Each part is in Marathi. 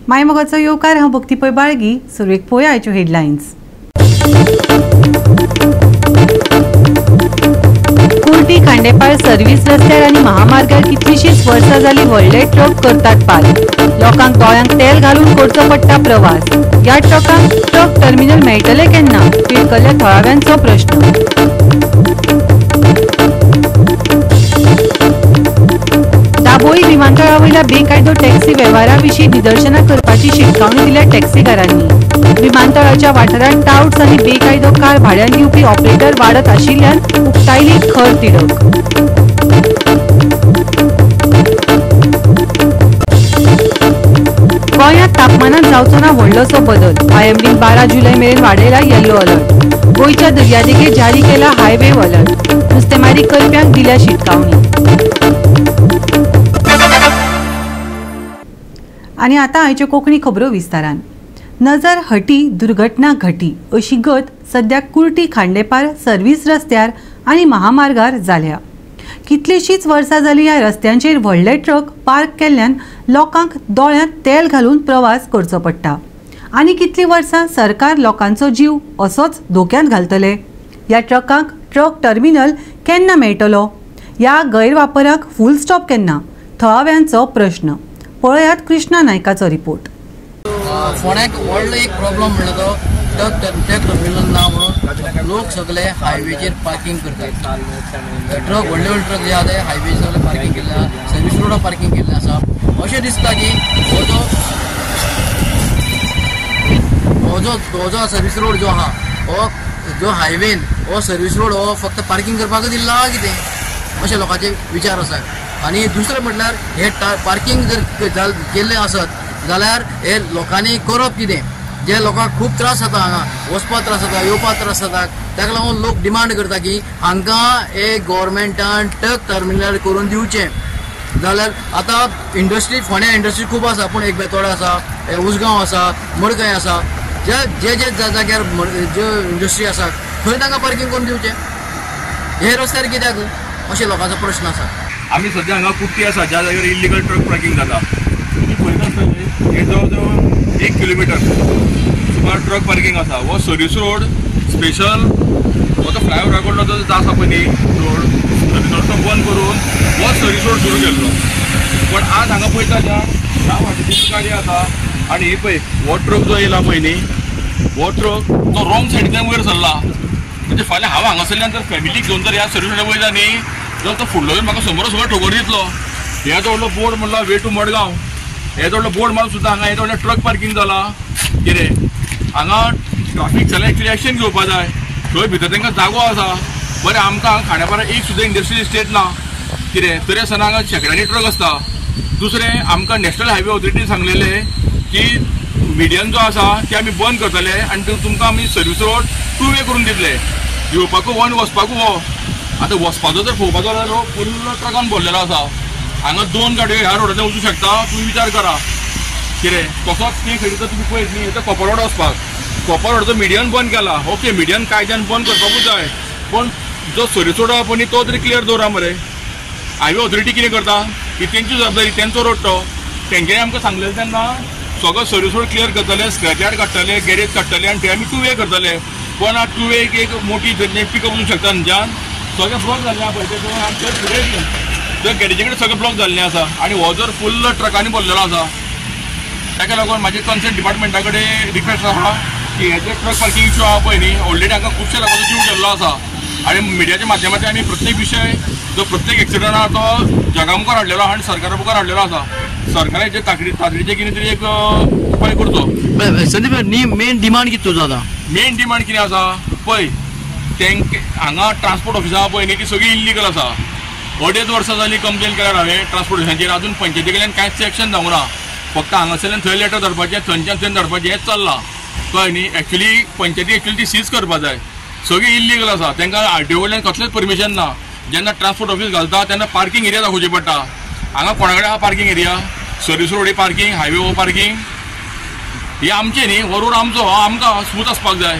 मायमोगाचो येवकार हांव भक्ती पै बाळगी. सुरवेक पळोवया आयच्यो हेडलायन्स. कुर्टी खांडेपार सर्व्हिस रस्त्यार आनी महामार्गार कितलीशींच वर्सां जाली व्हडले ट्रक करतात पार्क. लोकांक दोळ्यांक तेल घालून करचो पडटा प्रवास. ह्या ट्रकांक ट्रक टर्मिनल मेळटले केन्ना? पिळकल्ल्या थळाव्यांचो प्रश्न. दाबोळी विमानतळा वयल्या बेकायदो टॅक्सी वेव्हारा विशीं निदर्शनां करपाची शिटकावणी दिल्या टॅक्सीकारांनी. विमानतळाच्या वाठारांत टाउट्स आनी बेकायदो कार भाड्यान दिवपी ऑपरेटर वाडत आशिल्ल्यान उक्तायली खर तिडक. गोंयांत तापमानांत जावचो ना व्हडलोसो बदल. आयएमडीन 12 जुलय मेरेन वाडयला येल्लो अलर्ट. गोंयच्या दर्यादेगेर जारी केला हाय वेव्ह अलर्ट. नुस्तेमारी करप्यांक दिल्या शिटकावणी. आनी आतां आयच्यो कोंकणी खबरो विस्तारान. नजर हटी दुर्घटना घटी अशी गत सद्या कुर्टी खांडेपार सर्व्हिस रस्त्यार आनी महामार्गार जाल्या. कितलीशींच वर्सां जालीं ह्या रस्त्यांचेर व्हडले ट्रक पार्क केल्ल्यान लोकांक दोळ्यांत तेल घालून प्रवास करचो पडटा. आनी कितलीं वर्सां सरकार लोकांचो जीव असोच धोक्यांत घालतले? ह्या ट्रकांक ट्रक टर्मिनल केन्ना मेळटलो? ह्या गैरवापराक फूल स्टॉप केन्ना? थळाव्यांचो प्रश्न. पळयात कृष्णा नायकाचो रिपोर्ट. फोंड्याक व्हडलो एक प्रॉब्लम म्हणलो तो ट्रक टर्मिनल ना म्हणून लोक सगळे हायवेचेर पार्किंग करतात. ट्रक व्हडले व्हडले ट्रक जे आसा ते हायवे सगळे पार्किंग केल्ले आसा, सर्वीस रोडार पार्किंग केल्ले आसा. अशें दिसता की हो जो सर्वीस रोड जो आहा हो जो हायवेन हो सर्वीस रोड हो फक्त पार्किंग करपाक दिल्लो कितें अशें लोकांचे विचार आसा. आनी दुसरें म्हटल्यार हे पार्किंग जर केल्लें आसत जाल्यार हे लोकांनी करप कितें? जे लोकांक खूब त्रास जाता, हांगा वचपाक त्रास जाता, येवपाक त्रास जाता. ताका लागून लोक डिमांड करता की हांकां एक गव्हर्मेंटान ट्रक टर्मिनल करून दिवचें. जाल्यार आतां इंडस्ट्री फोंड्या इंडस्ट्री खूब आसा, पूण एक बेतोडा आसा, उसगांव आसा, मडकय आसा. जे जाग्यार ज्यो इंडस्ट्री आसा थंय तांकां पार्किंग करून दिवचें. हे रस्त्यार कित्याक अशें लोकांचो प्रश्न आसा. आम्ही सध्या हांगा कुर्टी आसा ज्या जाग्यार इल्लीगल ट्रक पार्किंग जाता. तुम्ही पळयता आसतले हे जवळ जवळ 1 किलोमीटर सुमार ट्रक पार्किंग आसा. हो सर्वीस रोड स्पेशल हो तो फ्लायओव्हरा कडलो जो आसा पळय न्ही रोड तो बंद करून हो सर्वीस रोड सुरू केल्लो. पण आज हांगा पळयता ह्या वाटेची गाडी आसा आनी ही पळय हो ट्रक जो येयला पळय न्ही हो ट्रक तो रॉंग सायडींतल्यान वयर सरला. म्हणजे फाल्यां हांव हांगासरल्यान जर फॅमिलीक घेवन जर ह्या सर्वीस रोडार वयता न्ही जर तो फुडलो म्हाका समोर सगळो ठोकर दितलो. हे व्हडलो बोर्ड म्हणला वे टू मडगांव, हे व्हडलो बोर्ड मारून सुद्दां हांगा हे व्हडलें ट्रक पार्किंग जाला. कितें हांगा ट्राफीक जाल्यार एक्चुली एक्शन घेवपा जाय. थंय भितर तांकां जागो आसा. बरें आमकां खांडेपारा एक सुद्दां इंडस्ट्रियल इस्टेट ना. कितें तरी आसतना हांगा शेकड्यांनी ट्रक आसता. दुसरें आमकां नॅशनल हायवे ऑथॉरिटीन सांगलेलें की मिडियन जो आसा ते आमी बंद करतले आनी तुमकां आमी सर्वीस रोड 2 वे करून दितले. येवपाकू वन वचपाकू हो. आतां वचपाचो जर पळोवपाचो जाल्यार हो फुल्ल ट्रकान भरलेलो आसा. हांगा 2 गाडयो ह्या रोडाचेर वचूंक शकता. तुमी विचार करा कितें तसोच ते खंय तुमी पळयत न्ही तो कोपर रोड वचपाक. कोपर रोडाचो मिडियन बंद केला. ओके मिडियन कायद्यान बंद करपाकूच जाय, पण जो सर्वीस रोड आहा पळय तो तरी क्लियर दवरा मरे. हायवे ऑथॉरिटी कितें करता की तेंची जबाबदारी, तेंचो रोड तो. तेंच्यांनी आमकां सांगलेलें तेन्ना सगळो सर्वीस रोड क्लियर करतले, स्क्रॅच यार्ड काडटले, गॅरेज काडटले आनी ते आमी 2 वे करतले. पण आज 2 वे एक मोठी पिकअप वचूंक शकता न्हय. सगळें ब्लॉक जाल्लें आसा पळय आमचे फुडें त्या गॅरेजी कडेन सगळें ब्लॉक जाल्लें आसा आनी हो जर फुल्ल ट्रकांनी भरलेलो आसा. ताका लागून म्हाजे कन्सर्न डिपार्टमेंटा कडेन रिक्वेस्ट आसा की हे जे ट्रक पार्किंग इश्यू आहा पळय न्ही ऑलरेडी हांगा खुबशे लोकांचो जीव गेल्लो आसा. आनी मिडियाच्या माध्यमांतल्यान आमी प्रत्येक विशय जो प्रत्येक एक्सिडंट आहा तो जगा मुखार हाडलेलो आहा आनी सरकारा मुखार हाडलेलो आसा. सरकारान जे तातडीचें कितें तरी एक उपाय करचो. संदीप मेन डिमांड कितें तुजो आतां? मेन डिमांड कितें आसा पळय तेंक हांगा ट्रान्सपोर्ट ऑफिसां आहा पळय न्ही ती सगळी इल्लीगल आसा. 2.5 वर्सां जालीं कंप्लेन केल्यार हांवें ट्रान्सपोर्ट ऑफिसांचेर अजून पंचायती कडल्यान कांयच एक्शन जावंक ना. फक्त हांगासरल्यान थंय लेटर धाडपाचें थंयच्यान थंय धाडपाचें हेंच चल्लां कळ्ळें न्ही. पंचायती ती सीज करपा जाय. सगळी इल्लीगल आसा. तांकां आरटीओ कडल्यान कसलेंच परमिशन ना. जेन्ना ट्रान्सपोर्ट ऑफिस घालता तेन्ना पार्किंग एरिया दाखोवची पडटा. हांगा कोणा कडेन आहा parking area? Service road parking, highway हो पार्किंग, हे आमचें न्ही. हो रोड आमचो, आमकां स्मूथ आसपाक जाय.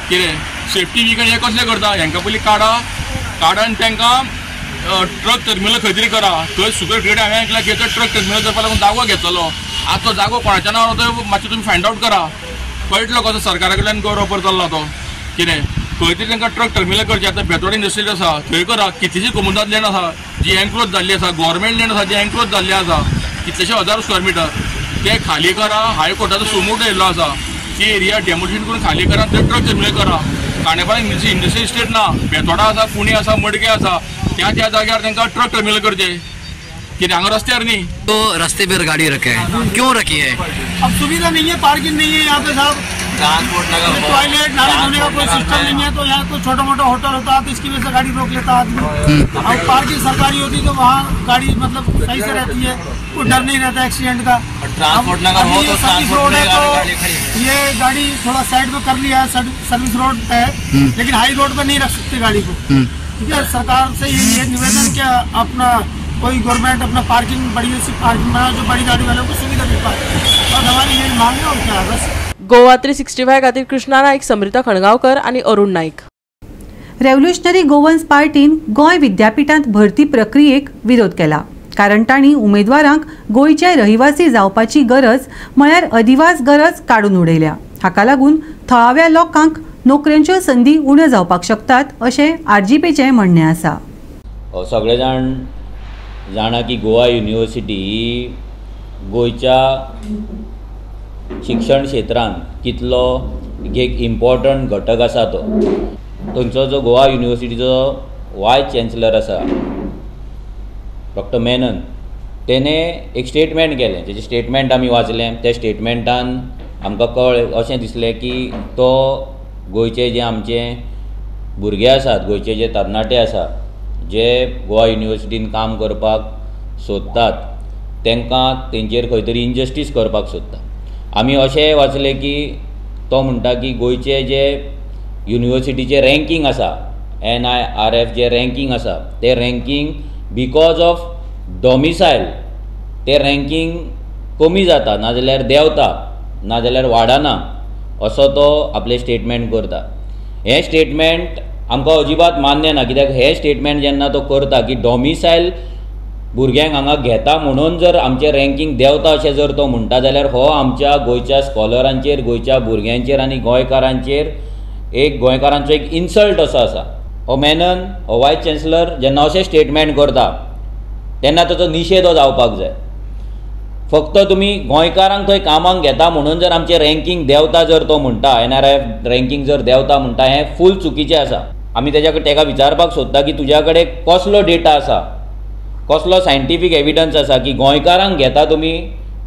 कितें सेफ्टी विकेंड हे कसले करता? हांकां पयलीं काडा आनी तांकां ट्रक टर्मिनल खंय तरी करा. थंय सुपरग्रेड हांवें आयकलां की तो ट्रक टर्मिनल करपा लागून जागो घेतलो. आतां तो जागो कोणाच्या नांवार तो मातशें तुमी फायंड आउट करा. कळटलो कसो सरकारा कडल्यान गौरव चल्ला तो कितें खंय तरी तांकां ट्रक टर्मिनल करचें. आतां बेतोड इंडस्ट्री आसा थंय करा. कितलीशीं कोमुदात लँड आसा जी एनक्लोज जाल्ली आसा, गव्हर्मेंट लँड आसा जी एनक्लोज जाल्ली आसा, कितलेशे 1000 स्क्वेअर मिटर ते खाली करा. हायकोर्टाचो सुमोट येयल्लो आसा की एरिया डेमोलिशन करून खाली करा, थंय ट्रक टर्मिनल करा. खांडेपार इंडस्ट्री इस्टेट ना, बेतोडा आसा, पुणे आसा, मडके आसा, त्या जाग्यार तांकां ट्रक टर्मिनल करचें. कितें हांगा रस्त्यार न्ही तो रास्ते पर गाड़ी रखे है, क्यों रखी है? अब सुविधा नहीं है, पार्किंग नहीं है यहाँ पे साहब, टॉयलेट नाली धोने का कोई सिस्टम नहीं है. तो यहाँ कोई छोटा मोटा होटल होता तो इसकी वजह से गाड़ी रोक लेता आदमी. अब पार्किंग सरकारी होती तो वहाँ गाड़ी मतलब सही से रहती है, कोई डर नहीं रहता एक्सीडेंट का. ट्रांसपोर्ट नगर हो तो सर्विस रोड है तो ये गाड़ी थोड़ा साइड में कर लिया है, सर्विस रोड है, लेकिन हाई रोड पर नहीं रख सकते गाड़ी को. ठीक है, सरकार से ये निवेदन क्या अपना कोई गवर्नमेंट अपना पार्किंग बड़ी सी पार्किंग बनाओ जो बड़ी गाड़ी वालों को सुविधा दे पाए, और हमारी यही मांग है. और क्या है बस. गोवा 365 खातीर कृष्णा नाईक, समृता खणगांवकर आनी अरुण नाईक. रेव्होल्युशनरी गोवन्स पार्टीन गोंय विद्यापीठांत भरती प्रक्रियेक विरोध केला, कारण तांणी उमेदवारांक गोंयचे रहिवासी जावपाची गरज म्हळ्यार अधिवास गरज काडून उडयल्या. हाका लागून थळाव्या लोकांक नोकऱ्यांच्यो संदी उण्यो जावपाक शकतात अशें आरजीपीचें म्हणणें आसा. सगळे जाणा की गोवा युनिवर्सिटी ही गोंयच्या शिक्षण क्षेत्रांत कितलो एक इम्पॉर्टंट घटक आसा. तो थंयचो जो गोवा युनिवर्सिटीचो वायस चॅन्सलर आसा डॉक्टर मेनन, तेणें एक स्टेटमेंट केलें. तेजें स्टेटमेंट आमी वाचलें. त्या स्टेटमेंटान आमकां अशें दिसलें की तो गोंयचे जे आमचे भुरगे आसात, गोंयचे जे तरणाटे आसा जे गोवा युनिवर्सिटीन काम करपाक सोदतात, तांकां तेंचेर खंय तरी इनजस्टीस करपाक सोदता. आमी अशें वाचलें की तो म्हणटा की गोंयचे जे युनिवर्सिटीचे रँकींग आसा, NIRF जे रँकींग आसा, ते रँकींग बिकॉज ऑफ डॉमिसायल ते रँकींग कमी जाता, नाजाल्यार देंवता, नाजाल्यार वाडना, असो तो आपले स्टेटमेंट करता. हें स्टेटमेंट आमकां अजिबात मान्य ना. कित्याक हे स्टेटमेंट जेन्ना तो करता की डॉमिसायल भुरग्यांक हांगा घेता म्हणून जर आमचें रँकींग देंवता अशें जर तो म्हणटा जाल्यार हो आमच्या गोंयच्या स्कॉलरांचेर, गोंयच्या भुरग्यांचेर आनी गोंयकारांचेर गोंयकारांचो एक इन्सल्ट असो आसा. हो मेनन, हो वायस चॅन्सलर जेन्ना अशें स्टेटमेंट करता तेन्ना ताचो निशेध हो जावपाक जाय. फक्त तुमी गोंयकारांक थंय कामाक घेता म्हणून जर आमचें रँकींग देंवता जर तो म्हणटा, NRF रँकींग जर देंवता म्हणटा, हें फूल चुकीचें आसा. आमी ताका विचारपाक सोदता की तुज्या कडेन कसलो डेटा आसा, कसलो सायंटिफीक एविडन्स आसा की गोंयकारांक घेता तुमी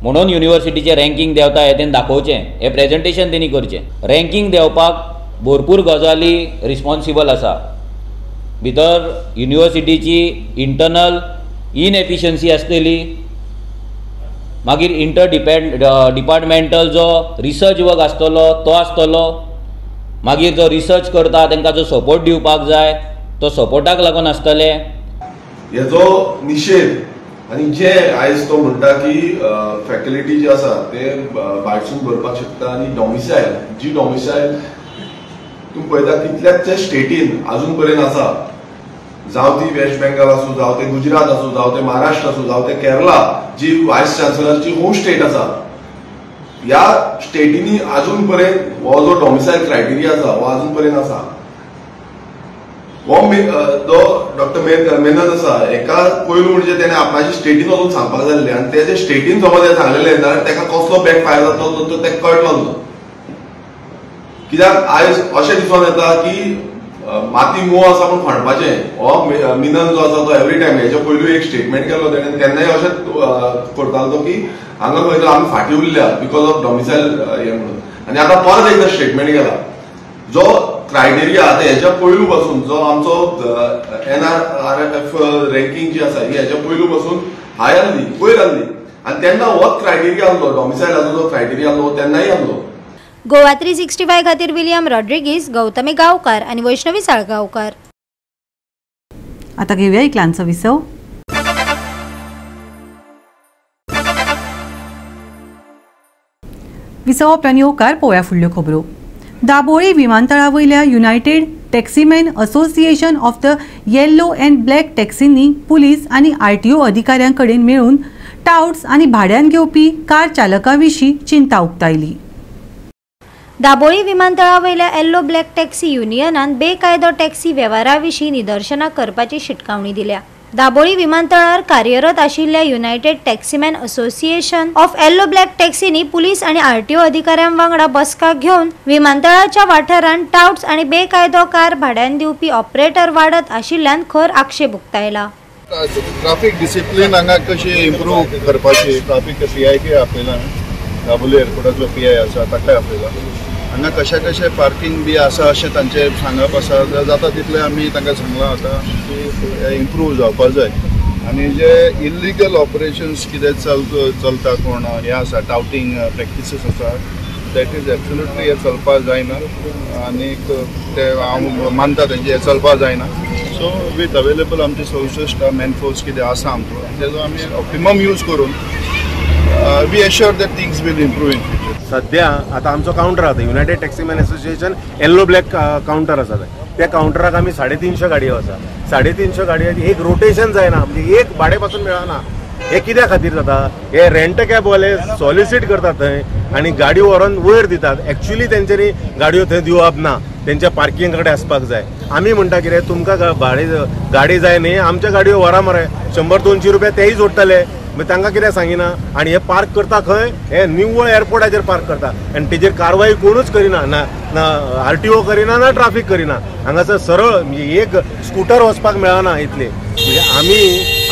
म्हणून युनिवर्सिटीचें रँकींग देंवता हें तेणें दाखोवचें. हें प्रेजेंटेशन तेणी करचें. रँकींग देंवपाक भरपूर गजाली रिस्पॉन्सिबल आसा. भितर युनिवर्सिटीची इंटरनल इनएफिशियन्सी आसतली, मागीर डिपार्टमेंटल जो रिसर्च वर्क आसतलो तो आसतलो, मागीर जो रिसर्च करता तांकां जो सपोर्ट दिवपाक जाय तो सपोर्टाक लागून आसतले. हेजो निशेध आनी जे आयज तो म्हणटा की फॅकल्टी जे आसा ते भायरसून भरपाक शकता आनी डॉमिसायल तुम्ही पळयता कितल्याच स्टेटीन अजून पर्यंत आसा, जावं ती वेस्ट बेंगॉल आसूं, जावं ते गुजरात आसूं, जावं ते महाराष्ट्र आसूं, जावं ते केरला, जी वायस चान्सलरची होम स्टेट आसा, ह्या स्टेटीनी अजून पर्यंत हो जो डॉमिसायल क्रायटेरिया आसा हो अजून पर्यंत आसा. हो जो डॉक्टर मेनन आसा एका पयलू म्हणजे तेणे आपणाची स्टेटीन वचून सांगपाक जाय आसलें आनी ते स्टेटीन समज सांगलेलें जाल्यार ताका कसलो बॅकफायर जातलो तो तेका कळटलो ना. कित्याक आयज अशें दिसून येता की माती मोव आसा पूण खणपाचें. हो मिनन जो आसा तो एवरी टायम हेच्या पयलू एक स्टेटमेंट केल्लो तेणें, तेन्नाय अशेंच करतालो तो की हांगा खंय तरी आमी फाटीं उरल्या बिकॉज ऑफ डॉमिसायल हें म्हणून. आनी आतां परत एकदा स्टेटमेंट केला. जो क्रायटेरिया आतां हेच्या पयलू पासून जो आमचो NRF रँकींग जी आसा ही हेच्या पयलू पासून हाय आसली, वयर आसली, आनी तेन्ना होच क्रायटेरिया आसलो, डॉमिसायलाचो जो क्रायटेरिया आसलो तेन्नाय आसलो. गोवा 365 खातीर विलियम रॉड्रिगीस, गौतमी गांवकार आनी वैष्णवी साळगांवकार. आता घेऊया एक ल्हानसो विसव. विसव उपरांत येवकार पळोवया फुडल्यो खबरो. दाबोळी विमानतळा वयल्या united taximen association of the yellow and black टॅक्सींनी पुलीस आणि RTO अधिकाऱ्यांकडेन मेळून टाउट्स आणि भाड्यान घेवपी कार चालकां विशीं चिंता उक्तायली. दाबोळी विमानतळावयल्या येल्लो ब्लॅक टॅक्सी युनियनान बेकायदो टॅक्सी वेव्हाराविशीं निदर्शनां करपाची शिटकावणी दिल्या. दाबोळी विमानतळार कार्यरत आशिल्ल्या united taximen association of yellow black टॅक्सींनी पुलीस आणि RTO अधिकाऱ्यां वांगडा बसका घेवन विमानतळाच्या वाठारांत टाउट्स आणि बेकायदो कार भाड्यान दिवपी ऑपरेटर वाडत आशिल्ल्यान खर आक्षेप उक्तायला. ट्राफिक डिसिप्लिन हांगा कशी इम्प्रूव करपाची ट्राफिक PIK आपयला दाबोळी एअरपोर्टाचो PI आसा ताकाय आपयला हांगा कशें पार्किंग बी आसा अशें तांचें सांगप आसा जाता तितलें आमी तांकां सांगलां आतां की इम्प्रूव जावपाक जाय आनी जे इल्लिगल ऑपरेशन्स कितें चलता कोण हें आसा टाउटिंग प्रॅक्टिसीस आसा दॅट इज एब्सोल्युटली हें चलपाक जायना आनीक ते हांव मानता तेंचे हें चलपाक जायना. सो वीथ अवेलेबल आमचे 67 मॅनफोर्स कितें आसा आमचो तेजो आमी ऑप्टिमम यूज करून we assure that things will improve in future. सध्या आता आमचो काउंटर आसा united taximen association yellow black counter आसा त्या काउंटराक आमी 350 गाडयो आसा 350 गाडयांची एक रोटेशन जायना म्हणजे एक भाडे पासून मेळना. हे कित्या खातीर जाता हे रेंट कॅबवाले सॉलिसीट करतात थंय आनी गाडी व्हरून वयर दितात एक्चुअली तेंच्यांनी गाडयो थंय दिवप ना तेंच्या पार्किंग कडेन आसपाक जाय. आमी म्हणटा कितें तुमकां भाडे गाडी जाय न्ही आमच्या गाडयो व्हरा मरे 100-200 रुपया तेय जोडटले मागीर तांकां कित्याक सांगिना आनी हे पार्क करता खंय हे निव्वळ एअरपोर्टाचेर पार्क करता आनी तेजेर कारवाई कोणूच करिना ना RTO करिना ना ट्राफीक करिना. हांगासर सरळ म्हणजे एक स्कूटर वचपाक मेळना इतले म्हणजे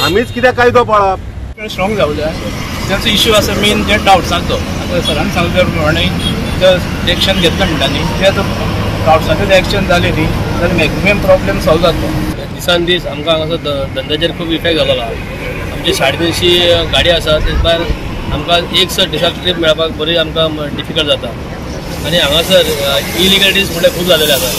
आमीच कित्याक कायदो पाळप. स्ट्रॉंग जावं जाय तेंचो इश्यू आसा मेन जे डाउट्साचो आतां सरान सांगले प्रमाणे जर एक्शन घेतला म्हणटा न्ही ते डाउट्साचेर एक्शन जालें न्ही जाल्यार मॅक्सिमम प्रॉब्लेम सॉल्व जातलो. दिसान दीस आमकां हांगासर धंद्याचेर खूब इफेक्ट जालो आहा. आमचे 350 गाडी आसा ते भायर आमकां एक सर दिसाक ट्रीप मेळपाक बरी आमकां डिफिकल्ट जाता आनी हांगासर इलिगलिटीज म्हळ्यार खूब जालेले आसा.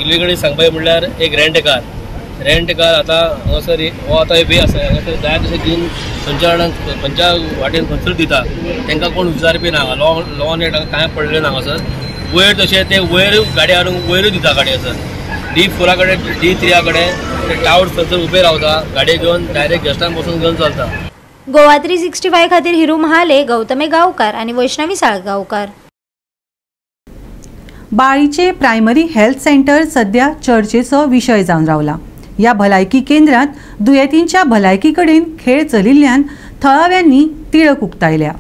इलिगलिटीज सांगपाचें म्हळ्यार एक रेंट कार आतां हांगासर हो आतां वे आसा हांगासर जाय तशें घेवन खंयच्या वाटेन खंयसर दिता तांकां कोण विचारपी ना. लॉ नेट कांय पडलें ना हांगासर वयर तशें ते वयर गाडी हाडून वयरूच दिता गाडी आसत D4 कडेन D3 कडेन ते टावर्स थंयसर उबे रावता गाडी घेवन डायरेक्ट गेस्टांक बसून घेवन चलता. गोवा 365 खातीर हिरू महाले, गौतमी गांवकार आणि वैष्णवी साळगांवकार. बाळीचे प्रायमरी हेल्थ सेंटर सध्या चर्चेचो विशय जावन रावला. या भलायकी केंद्रात दुयेंतींच्या भलायकी कडेन खेळ चलिल्ल्यान थळाव्यांनी तिळक उक्तायल्या.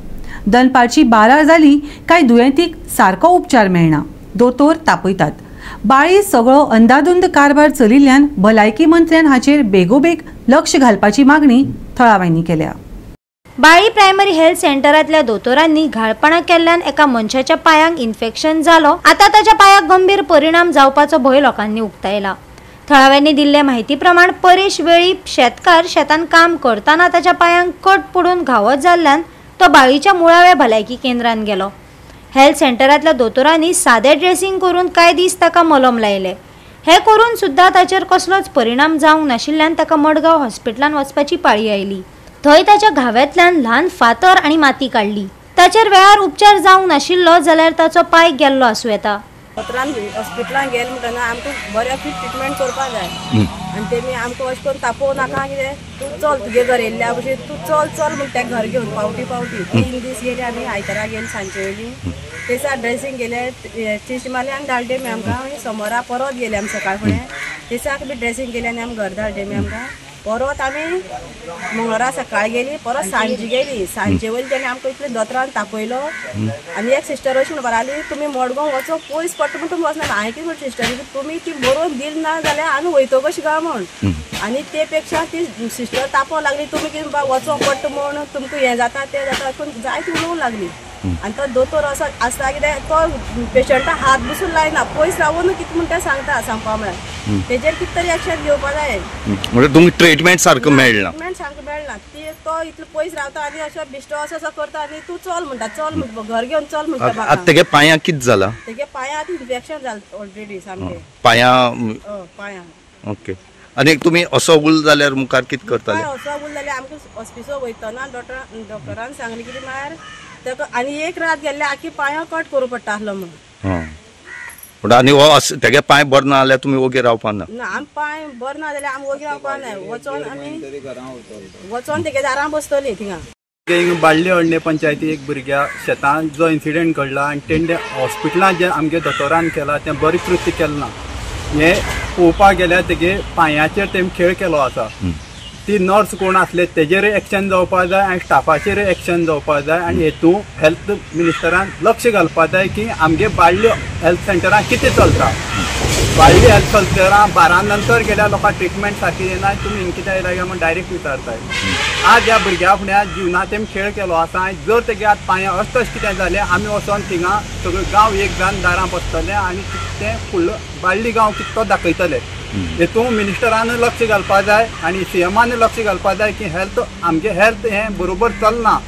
दनपारची 12 जाली काय दुयेंतीक सारको उपचार मेळना. दोतोर तापयतात. बाळी सगळो अंदाधुंद कारभार चलिल्ल्यान भलायकी मंत्र्यान हाचेर बेगोबेग लक्ष घालपाची मागणी थळाव्यांनी केल्या. बाळी प्रायमरी हेल्थ सेंटरांतल्या दोतोरांनी घाळपणां केल्ल्यान एका मनशाच्या पांयांक इन्फेक्शन जालो. आता ताच्या पांयाक गंभीर परिणाम जावपाचो भंय लोकांनी उक्तायला. थळाव्यांनी दिल्ले म्हायती प्रमाण परेश वेळी शेतकार शेतान काम करतना ताच्या पांयांक कट पडून घावत जाल्ल्यान तो बाळीच्या मुळाव्या भलायकी केंद्रांत गेलो. हेल्थ सेंटरांतल्या दोतोरांनी सादें ड्रेसिंग करून कांय दीस ताका मलम लायले. हे करून सुद्दां ताचेर कसलोच परिणाम जावंक नाशिल्ल्यान ताका मडगांव हॉस्पिटलांत वचपाची पाळी आयली. थंय ताच्या घाव्यांतल्यान ल्हान फातर आनी माती काडली. ताचेर वेळार उपचार जावंक नाशिल्लो जाल्यार ताचो पांय गेल्लो आसूं येता. हॉस्पिटलांत गेले म्हणटना आमकां बऱ्या फीट ट्रिटमेंट करपाक जाय आनी तेमी आमकां अशें करून तापोवं नाका कितें तूं चल तुगे घर येयल्ल्या भशेन तूं चल म्हण तें घर घेवन पावटी 3 दीस गेली आमी आयतारा गेली सांजचे वेळी तेसा ड्रेसींग गेले तिश्माले आनी धाडले मी आमकां समोरा परत गेले आमी सकाळ फुडें तेसाक बी ड्रेसींग केली आनी आमी घर धाडले मी आमकां. परत आमी मंगळारा सकाळी गेली परत सांजे गेली सांजे वयली तेणी आमकां इतले दोतोरान तापयलो आनी एक सिस्टर अशी म्हणून बराली तुमी मडगांव वचो पयस पडटा म्हण तुमी वचना. हांवें कितें म्हणटा सिस्टर तुमी ती बरोवन दिली ना जाल्यार आमी वयतो कशी काय म्हण आनी ते पेक्षा ती सिस्टर तापोवंक लागली तुमी कितें वचो पडटा म्हण तुमकां हें जाता तें जाता पूण जायती उलोवंक लागली. आनी तो दोतोर असो आसता कितें तो पेशंटा हात बसून लायना पयस रावून कितें म्हण तें सांगता सांगपा म्हळ्यार तेजेर कितें तरी एक्शन घेवपा जाय. म्हणजे तुमकां ट्रिटमेंट सारको मेळना ट्रिटमेंट सारको मेळना. ती तो इतलो पयस रावता आनी असो बिश्टो असो करता आनी तूं चल म्हणटा चल म्हणटा घर घेवन चल म्हणटा. आतां तेगे पांयांक कितें जालां? तेगे पांयांक इन्फेक्शन जालें ऑलरेडी सामकें पांयां. ओके आनी तुमी असो उल जाल्यार मुखार कितें करताले? असो उल जाल्यार आमकां हॉस्पिटल वयतना डॉक्टरान सांगलें कितें म्हळ्यार ताका आनी एक रात गेल्ले आख्खी पांयां कट करूं पडटा आसलो म्हणून. पूण आनी हो तेगे पांय बरो ना जाल्यार तुमी ओगी रावपा ना? ना आम पांय बरो ना जाल्यार आमी ओगी रावपा ना, वचोन तेगे दारां बसतली थिंगा. बाळ्ळी अळणे पंचायती एक भुरग्या शेतान जो इन्सिडेंट घडला आनी तेणे हॉस्पिटलांत जे आमगे दोतोरान केला तें बरें कृत्य केलें ना. हे पळोवपाक गेल्यार तेगे पांयाचेर तेमी खेळ केलो आसा. ती नर्स कोण आसले तेजेरूय एक्शन जावपाक जाय आनी स्टाफाचेरूय एक्शन जावपाक जाय आनी हेतून हेल्थ मिनिस्टरान लक्ष घालपाक जाय की आमगे बाळ्ळी हेल्थ सेंटरां कितें चलता. बाळ्ळी हेल्थ सेंटरां 12 नंतर गेल्यार लोकांक ट्रिटमेंट सारकी येना, तुमी हिंग कितें येयला म्हणून डायरेक्ट विचारताय. आज ह्या भुरग्या फुड्या जिवनात तेमी खेळ केलो आसा आनी जर तेगे आतां पांयां अशें कितें जालें आमी वचोन थिंगा सगळो गांव एक जावन दारां बसतले आनी तें फुडलो बाळ्ळी गांव कितें तो दाखयतले. हेतून मिनिस्टरान लक्ष घालपाक जाय आनी सीएमान लक्ष घालपाक जाय की आमगे हेल्थ हें बरोबर चलना.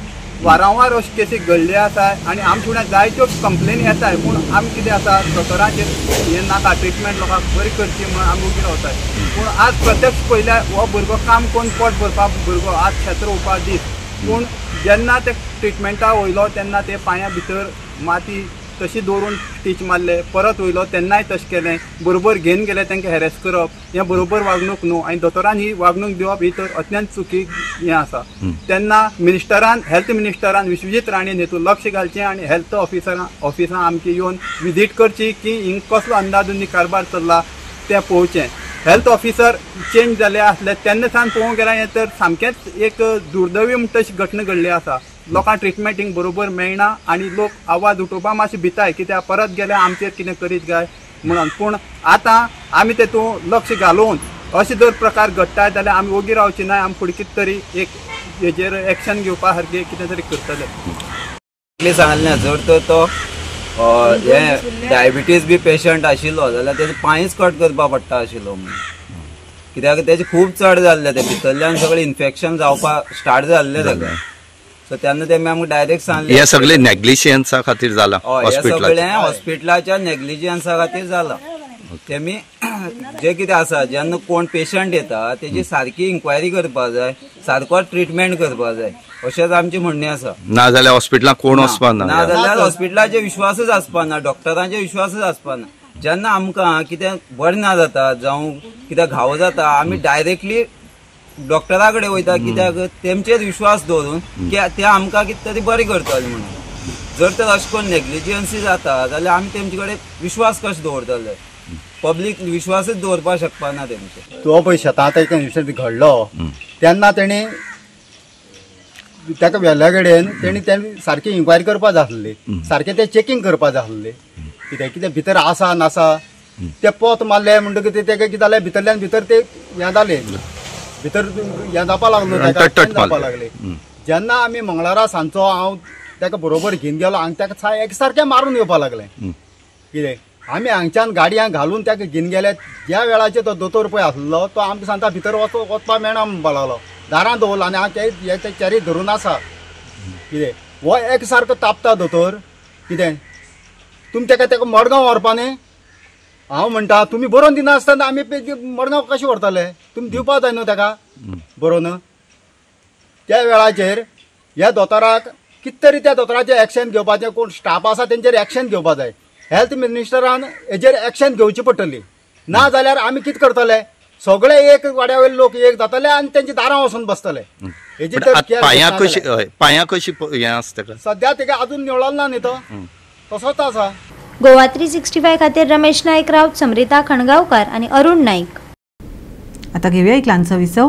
वारंवार अशे केसी घडले आसाय आनी आमचे फुड्यान जायत्यो कंप्लेन येताय पूण आमी कितें आसा दोतोरांचेर हें नाका ट्रिटमेंट लोकांक बरी करची म्हणून आमी उगी रावताय. पूण आज प्रत्यक्ष पयल्यार हो भुरगो काम कोन्न पोट भरपाक भुरगो आज शेत रोवपाक दीस, पूण जेन्ना ते ट्रिटमेंटा वयलो तेन्ना ते पांया भितर माती तशी दवरून स्टीच मारले, परत वयलो तेन्नाय तशें केलें, बरोबर घेवन गेले तांकां हॅरेस करप हें बरोबर वागणूक न्हू आनी दोतोरान ही वागणूक दिवप ही तर अत्यंत चुकी हें आसा. तेन्ना हेल्थ मिनिस्टरान विश्वजीत राणेन हेतून लक्ष घालचें आनी हेल्थ ऑफिसां आमची येवन विजीट करची की हिंग कसलो अंदाजुनी कारबार चल्ला तें पळोवचें. हेल्थ ऑफिसर चेंज जाले आसले तेन्ना सावन पळोवंक गेल्यार हें तर सामकेंच एक दुर्दैवी म्हणटा तशी घटना घडली आसा. लोकांक ट्रिटमेंट हिंग बरोबर मेळना आनी लोक आवाज उठोवपाक मातशें भिताय कित्याक परत गेल्यार आमचेर कितें करीत काय म्हणून. पूण आतां आमी तेतून लक्ष घालून अशे जर प्रकार घडटाय जाल्यार आमी ओगी रावची ना, आमी फुडें कितें तरी एक हेजेर एक्शन घेवपा सारकें कितें तरी करतले. सांगलें जर तर तो हे डायबिटीज बी पेशंट आशिल्लो जाल्यार तेजो पांयच कट करपा पडटा आशिल्लो म्हणून, कित्याक तेजे खूब चड जाल्ले ते भितरल्यान सगळें इन्फेक्शन जावपाक स्टार्ट जाल्लें ताका. सो तेन्ना तेमी आमकां डायरेक्ट सांगलें हे सगळे नेग्लिजियन्सा खातीर जाला. हे सगळें हॉस्पिटलाच्या नेग्लिजियन्सा खातीर जाला. तेमी जे कितें आसा जेन्ना कोण पेशंट येता तेजी सारकी इन्क्वायरी करपाक जाय, सारको ट्रिटमेंट करपाक जाय अशेंच आमचें म्हणणें आसा. ना जाल्यार हॉस्पिटलांत कोण वचपा ना, ना जाल्यार हॉस्पिटलाचेर विश्वासच आसपा ना, डॉक्टरांचेर विश्वासच आसपा ना. जेन्ना आमकां कितें बरें ना जाता जावं कितें घावो जाता आमी डायरेक्टली डॉक्टरा कडेन वयता कित्याक तेमचेर विश्वास दवरून की ते आमकां कितें तरी बरें करतले म्हणून. जर तर अशें करून नेग्लिजियन्सी जाता जाल्यार आमी तेमचे कडेन विश्वास कशें दवरतले. पब्लीक विश्वासच दवरपाक शकपा ना तेमचे. तो पळय शेतांत एक इन्सिडंट घडलो तेन्ना तेणी ताका वेल्या कडेन तेणी सारकी इन्क्वायरी करपाक जाय आसली, सारकें तें चॅकींग करपाक जाय आसलें कितें भितर आसा नासा. ते पोत मारले म्हणटकीर तेका कितें जालें भितरल्यान भितर ते हें जालें भितर हें जावपाक लागलो जावपाक लागले. जेन्ना आमी मंगळारा सांजचो हांव ताका बरोबर घेवन गेलो आनी ताका एक सारकें मारून येवपाक लागलें. कितें आमी हांगच्यान गाडयांक घालून ताका घेवन गेले. ज्या वेळाचेर तो दोतोर पळय आसलो तो आमकां सांगता भितर वचपाक मेळना म्हणपाक लागलो. दारां दवरला आनी हांव ते चेरी धरून आसा. कितें हो एक सारको तापता दोतोर. कितें तुमी ताका मडगांव व्हरपा न्ही. हांव म्हणटा तुमी बरोवन दिना आसतना आमी मडगांव कशें व्हरतले, तुमी दिवपा जाय न्हू ताका बरोवन. त्या वेळाचेर ह्या दोतोराक कितें तरी त्या दोतोराचेर एक्शन घेवपाचें, कोण स्टाफ आसा तेंचेर एक्शन घेवपा जाय. हेल्थ मिनिस्टरान हेजेर एक्शन घेवची पडटली, ना जाल्यार आमी कितें करतले सगळे एक वाड्या वयले लोक एक जातले आनी तेंच्या दारां वचून बसतले. हेजी पांयां कशी हें आसता सद्या तेका अजून निवळलो ना न्ही तो तसोच आसा. गोवा 365 खातीर रमेश नायक रावत, समरिता खणगांवकार आनी अरुण नाईक. आता घेऊया एक ल्हानसो विसव.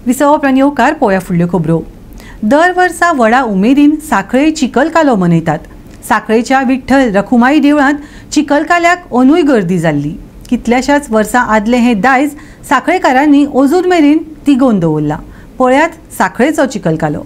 विसव उपरांत येवकार पळोवया फुडल्यो खबरो. दर वर्सा व्हडा उमेदीन सांखळे चिखलकालो मनयतात. सांखळेच्या विठ्ठल रखुमाई देवळांत चिखलकाल्याक अंदूय गर्दी जाल्ली. कितल्याशाच वर्सां आदलें हें दायज सांखळेकारांनी अजून मेरेन तिगोवन दवरला. पळयात सांखळेचो चिखलकालो.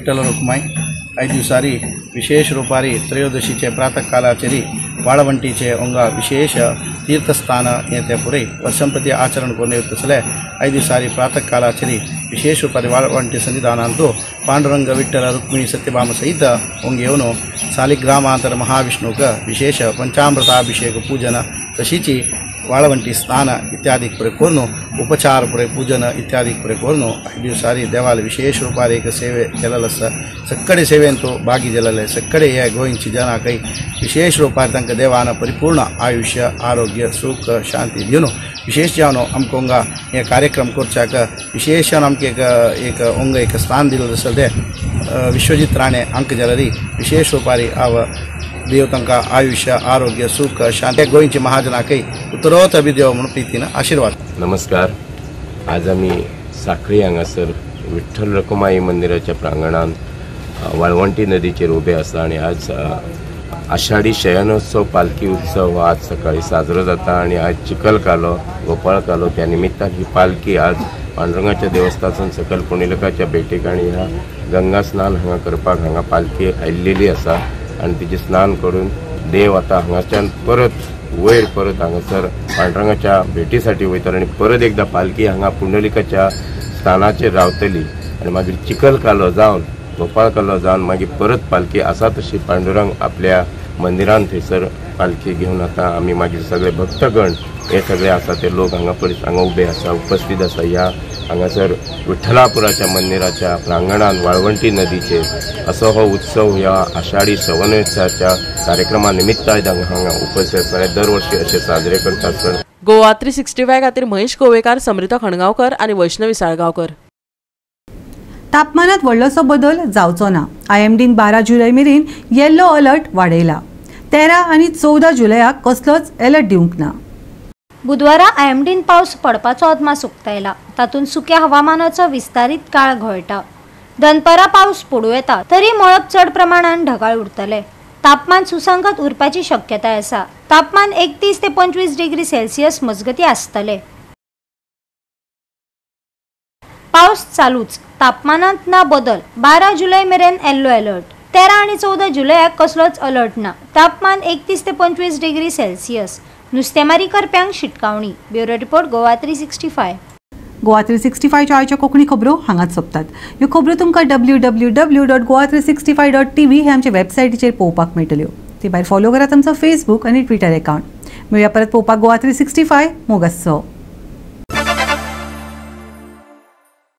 विठ्ठल रुक्माई 5 दिवसारी विशेष रूपारी त्रयोदशीचे प्रातः कालाचेरी वाळवंटीचे ओंगा विशेष तीर्थस्थान येते पुरे वर्षंप्रती आचरण करून येतसले 5 दिवसारी प्रातः कालाचेरी विशेष रूपारी वाळवंटी सन्निधानांतू पांडुरंग विठ्ठल रुक्मिणी सत्यभामा सहित ओंगेवनो सालिग्रामांतर महाविष्णुक विशेष पंचामृताभिषेक पूजन तशीची वाळवंटी स्नान इत्यादी पुरे करून उपचार पुरे पूजन इत्यादी पुरे करून 5 दिवसारी देवाला विशेष रूपार एक सेवे केलेलं असतं सक्कडे सेवेंतू भागी दिलेलं आहे सक्कडे या गोयंची जना काही विशेष रूपार तांकां देवानं परिपूर्ण आयुष्य आरोग्य सुख शांती दिवन विशेष जावन आमकां हे कार्यक्रम करच्याक विशेष आमकां एक ओंग एक स्थान दिलेलं आसा ते विश्वजीत राणे अंक जलरी विशेष रूपारी हांव देव तांकां आयुष्य आरोग्य सुख शांती गोंयची महाजनाकय उत्तरोत्तर अभिदेव म्हणून प्रितीन आशीर्वाद. नमस्कार. आज आम्ही साखळी हांगासर विठ्ठल रखुमाई मंदिराच्या प्रांगणात वाळवंटी नदीचेर उबे आसा आणि आज आषाढी शयनोत्सव पालखी उत्सव आज सकाळी साजरो जाता आणि आज चिखल कालो गोपाळ कालो त्या निमित्तान ही पालखी आज पांडुरंगाच्या देवस्थानासून सकल पुंडलिकाच्या भेटेक आणि ह्या गंगा स्नान हांगा करपाक हांगा पालखी आयिल्लेली आसा आणि तिचे स्नान करून देव आता हांगाच्यान परत हांगासर पांडुरंगाच्या भेटीसाठी वयतलो आणि परत एकदा पालखी हांगा पुंडलिकाच्या स्थानाचेर रावतली आणि मागीर चिखल कालो जावन गोपाळ कालो जावन मागीर परत पालखी आसा तशी पांडुरंग आपल्या मंदिरान थंयसर पालखी घेवन आता आमी मागीर सगळे भक्तगण हे सगळे आसा ते लोक हांगा उबे आसा उपस्थित आसा ह्या हांगासर विठ्ठलापुराच्या मंदिराच्या प्रांगणात वाळवंटी नदीचेर असो हो उत्सव ह्या आषाढी श्रवणोत्सवाच्या कार्यक्रमा निमित्तान हांगा उपस्थित आसा. दरवर्षी असे साजरे करतात. गोवा 365 खातीर महेश गोवेकार, समृता खणगांवकर आणि वैष्णवी साळगांवकर. तापमानात व्हडलोसो बदल जावचो ना. IMDन 12 जुलै मेरेन येल्लो अलर्ट वाडयला. 13 आनी 14 जुलयाक कसलोच अलर्ट दिवंक ना. बुधवारा IMDन पावस पडपाचो अदमास उक्तायला. तातूंत सुक्या हवामानाचो विस्तारीत काळ घोळटा. दनपारा पावस पडूं येता तरी मळब चड प्रमाणात ढगाळ उरतले. तापमान सुसंगत उरपाची शक्यताय आसा. तापमान 31 ते 25 डिग्री सेल्सियस मजगती आसतले. पावस चालूच. तापमानात ना बदल. 12 जुलै मेरेन येल्लो अलर्ट. 13 आणि 14 जुलयाक कसलोच अलर्ट ना. तापमान 31 ते 25 डिग्री सेल्सियस. नुस्तेमारी करप्यांक शिटकावणी. Bureau report Goa 365. गोवा 365 च्या आयच्या कोंकणी खबरो हांगाच सोंपतात. ह्यो खबरो तुमकां www.goa365.tv हे आमचे वेबसायटीचेर पळोवपाक मेळटल्यो. ते भायर फॉलो करात आमचो फेसबूक आनी ट्विटर अकाउंट. मेळया परत पळोवपाक गोवा 365 मोग आसचो.